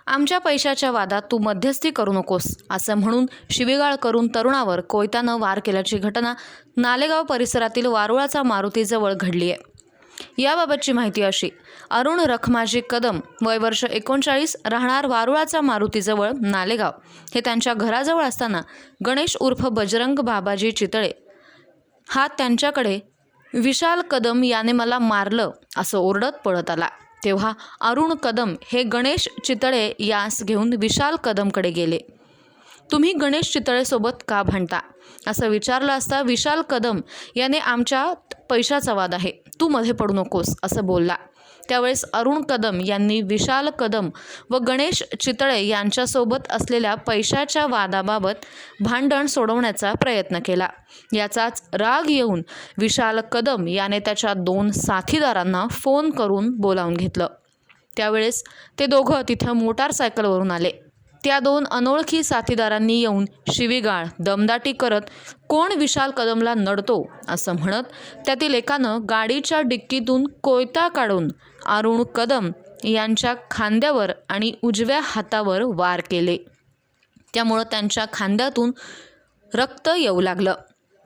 आमच्या पैशाच्या वादात तू मध्यस्थी करू नकोस असं म्हणून शिवीगाळ करून तरुणावर कोयत्यानं वार केल्याची घटना नालेगाव परिसरातील वारुळाचा मारुतीजवळ घडली आहे। याबाबतची माहिती अशी, अरुण रखमाजी कदम वय वर्ष 39 राहणार वारुळाचा मारुतीजवळ नालेगाव हे त्यांच्या घराजवळ असताना गणेश उर्फ बजरंग बाबाजी चितळे हा त्यांच्याकडे विशाल कदम याने मला मारलं असं ओरडत पळत आला। तेव्हा अरुण कदम हे गणेश चितळे यास घेऊन विशाल कदमकडे गेले। तुम्ही गणेश चितळे सोबत का भांडता असं विचारलं असता विशाल कदम याने आमच्या पैशाचा वाद आहे, तू मध्ये पडू नकोस असं बोलला। त्यावेळेस अरुण कदम यांनी विशाल कदम व गणेश चितळे यांच्यासोबत असलेल्या पैशाच्या वादाबाबत भांडण सोडवण्याचा प्रयत्न केला। याचाच राग येऊन विशाल कदम याने त्याच्या 2 साथीदारांना फोन करून बोलावून घेतलं। त्यावेळेस ते दोघं तिथं मोटारसायकलवरून आले। त्या 2 अनोळखी साथीदारांनी येऊन शिवीगाळ दमदाटी करत कोण विशाल कदमला नडतो असं म्हणत त्यातील एकानं गाडीच्या डिक्कीतून कोयता काढून अरुण कदम यांच्या खांद्यावर आणि उजव्या हातावर वार केले। त्यामुळं त्यांच्या खांद्यातून रक्त येऊ लागलं।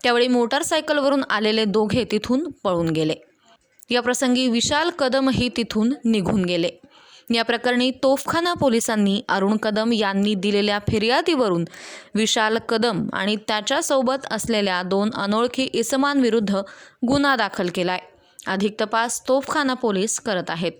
त्यावेळी मोटारसायकलवरून आलेले दोघे तिथून पळून गेले। या प्रसंगी विशाल कदमही तिथून निघून गेले। या प्रकरणी तोफखाना पोलिसांनी अरुण कदम यांनी दिलेल्या फिर्यादीवरून विशाल कदम आणि त्याच्यासोबत असलेल्या 2 अनोळखी इसमांविरुद्ध गुन्हा दाखल केलाय। अधिक तपास तोफखाना पोलीस करत आहेत।